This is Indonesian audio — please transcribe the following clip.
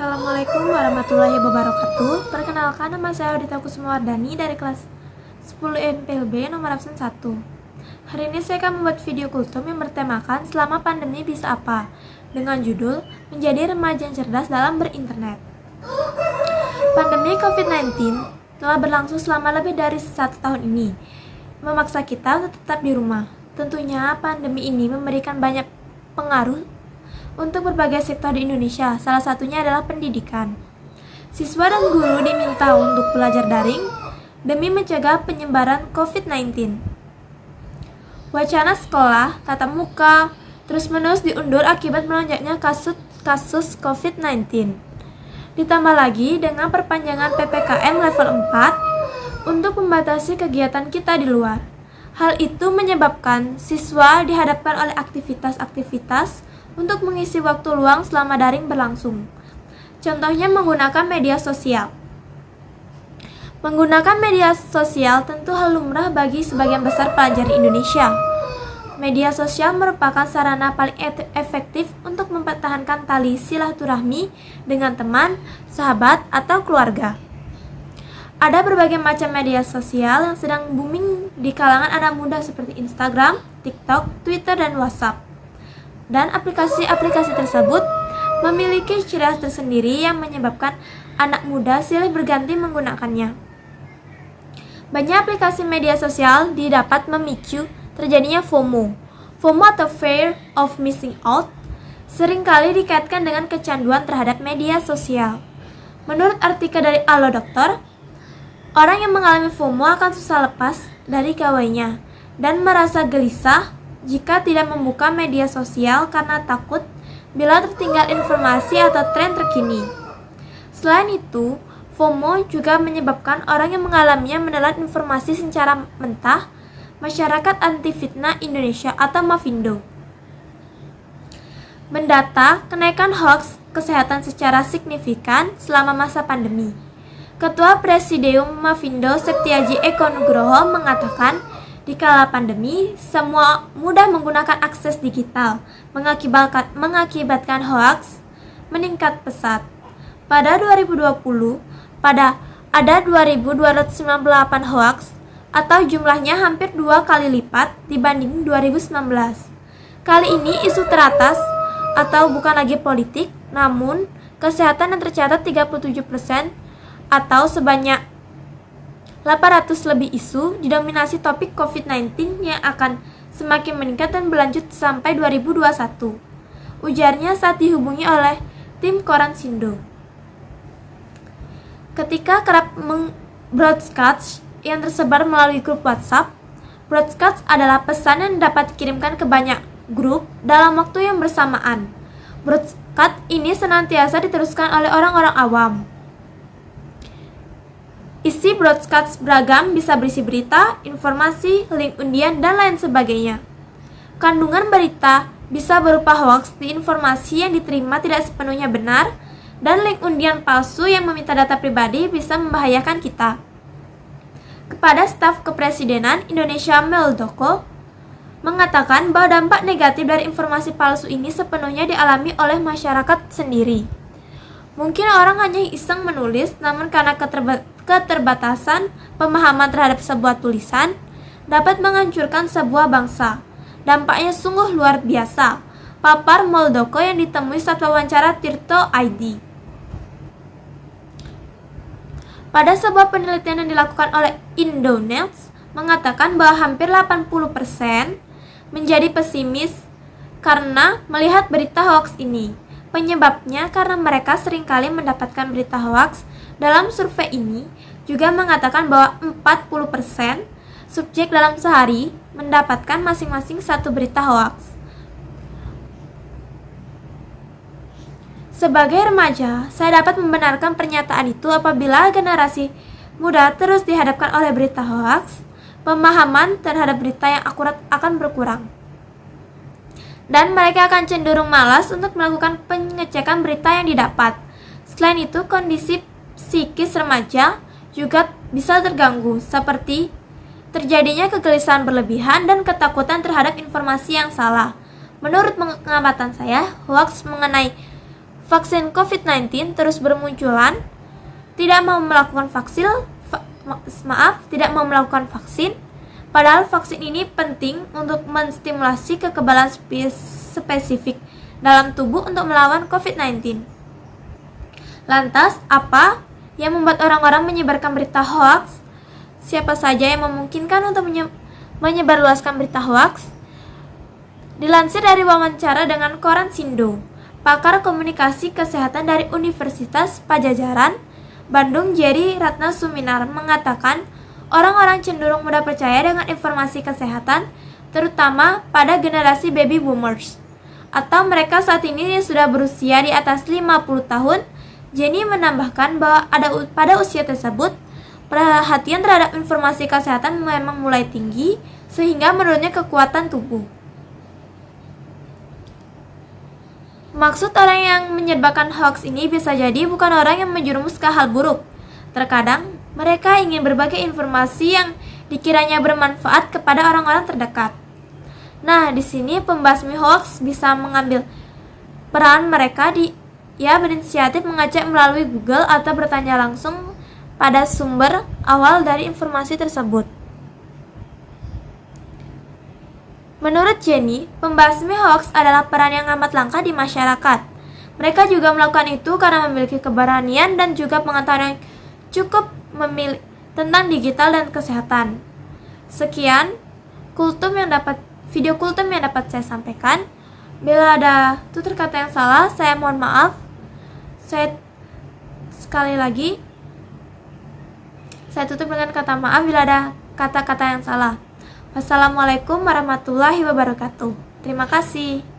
Assalamualaikum warahmatullahi wabarakatuh. Perkenalkan, nama saya Odita Kusumawardani dari kelas 10 MPLB nomor absen 1. Hari ini saya akan membuat video kultum yang bertemakan selama pandemi bisa apa, dengan judul Menjadi Remaja yang Cerdas dalam Berinternet. Pandemi COVID-19 telah berlangsung selama lebih dari 1 tahun ini, memaksa kita untuk tetap di rumah. Tentunya pandemi ini memberikan banyak pengaruh untuk berbagai sektor di Indonesia, salah satunya adalah pendidikan. Siswa dan guru diminta untuk belajar daring demi mencegah penyebaran COVID-19. Wacana sekolah tatap muka terus-menerus diundur akibat melonjaknya kasus COVID-19. Ditambah lagi dengan perpanjangan PPKM level 4 untuk membatasi kegiatan kita di luar. Hal itu menyebabkan siswa dihadapkan oleh aktivitas-aktivitas untuk mengisi waktu luang selama daring berlangsung. Contohnya menggunakan media sosial. Menggunakan media sosial tentu hal lumrah bagi sebagian besar pelajar di Indonesia. Media sosial merupakan sarana paling efektif untuk mempertahankan tali silaturahmi dengan teman, sahabat, atau keluarga. Ada berbagai macam media sosial yang sedang booming di kalangan anak muda seperti Instagram, TikTok, Twitter, dan WhatsApp. Dan aplikasi-aplikasi tersebut memiliki ciri khas tersendiri yang menyebabkan anak muda silih berganti menggunakannya. Banyak aplikasi media sosial didapat memicu terjadinya FOMO. FOMO atau Fear of Missing Out seringkali dikaitkan dengan kecanduan terhadap media sosial. Menurut artikel dari Allo Dokter, orang yang mengalami FOMO akan susah lepas dari gawainya dan merasa gelisah jika tidak membuka media sosial karena takut bila tertinggal informasi atau tren terkini. Selain itu, FOMO juga menyebabkan orang yang mengalaminya menelan informasi secara mentah. Masyarakat Anti Fitnah Indonesia atau Mafindo mendata kenaikan hoaks kesehatan secara signifikan selama masa pandemi. Ketua Presidium Mafindo Septiaji Eko Nugroho mengatakan, di kala pandemi, semua mudah menggunakan akses digital, mengakibatkan hoaks meningkat pesat. Pada 2020, ada 2.298 hoaks atau jumlahnya hampir 2 kali lipat dibanding 2019. Kali ini isu teratas atau bukan lagi politik, namun kesehatan yang tercatat 37% atau sebanyak 800 lebih isu didominasi topik COVID-19 yang akan semakin meningkat dan berlanjut sampai 2021. Ujarnya saat dihubungi oleh tim Koran Sindo. Ketika kerap broadcast yang tersebar melalui grup WhatsApp, broadcast adalah pesan yang dapat dikirimkan ke banyak grup dalam waktu yang bersamaan. Broadcast ini senantiasa diteruskan oleh orang-orang awam. Isi broadcast beragam, bisa berisi berita, informasi, link undian, dan lain sebagainya. Kandungan berita bisa berupa hoaks di informasi yang diterima tidak sepenuhnya benar, dan link undian palsu yang meminta data pribadi bisa membahayakan kita. Kepada staf kepresidenan Indonesia Muldoko mengatakan bahwa dampak negatif dari informasi palsu ini sepenuhnya dialami oleh masyarakat sendiri. Mungkin orang hanya iseng menulis, namun karena keterbatasan pemahaman terhadap sebuah tulisan dapat menghancurkan sebuah bangsa. Dampaknya sungguh luar biasa, papar Muldoko yang ditemui saat wawancara Tirto ID. Pada sebuah penelitian yang dilakukan oleh Indonews mengatakan bahwa hampir 80% menjadi pesimis karena melihat berita hoaks ini. Penyebabnya karena mereka seringkali mendapatkan berita hoaks. Dalam survei ini juga mengatakan bahwa 40% subjek dalam sehari mendapatkan masing-masing satu berita hoaks. Sebagai remaja, saya dapat membenarkan pernyataan itu apabila generasi muda terus dihadapkan oleh berita hoaks, pemahaman terhadap berita yang akurat akan berkurang. Dan mereka akan cenderung malas untuk melakukan pengecekan berita yang didapat. Selain itu, kondisi psikis remaja juga bisa terganggu, seperti terjadinya kegelisahan berlebihan dan ketakutan terhadap informasi yang salah. Menurut pengamatan saya, hoaks mengenai vaksin COVID-19 terus bermunculan, tidak mau melakukan vaksin, padahal vaksin ini penting untuk menstimulasi kekebalan spesifik dalam tubuh untuk melawan COVID-19. Lantas, apa yang membuat orang-orang menyebarkan berita hoax? Siapa saja yang memungkinkan untuk menyebarluaskan berita hoax? Dilansir dari wawancara dengan koran Sindo, pakar komunikasi kesehatan dari Universitas Padjadjaran, Bandung, Jerry Ratnasuminar mengatakan orang-orang cenderung mudah percaya dengan informasi kesehatan, terutama pada generasi baby boomers, atau mereka saat ini sudah berusia di atas 50 tahun. Jenny menambahkan bahwa pada usia tersebut, perhatian terhadap informasi kesehatan memang mulai tinggi, sehingga menurunnya kekuatan tubuh. Maksud orang yang menyebarkan hoax ini bisa jadi bukan orang yang menjerumus ke hal buruk. Terkadang, mereka ingin berbagi informasi yang dikiranya bermanfaat kepada orang-orang terdekat. Nah, di sini pembasmi hoax bisa mengambil peran mereka berinisiatif mengecek melalui Google atau bertanya langsung pada sumber awal dari informasi tersebut. Menurut Jenny, pembasmi hoax adalah peran yang amat langka di masyarakat. Mereka juga melakukan itu karena memiliki keberanian dan juga pengetahuan yang cukup tentang digital dan kesehatan. Sekian video kultum yang dapat saya sampaikan. Bila ada tutur kata yang salah, saya mohon maaf. Sekali lagi, saya tutup dengan kata maaf bila ada kata-kata yang salah. Wassalamualaikum warahmatullahi wabarakatuh. Terima kasih.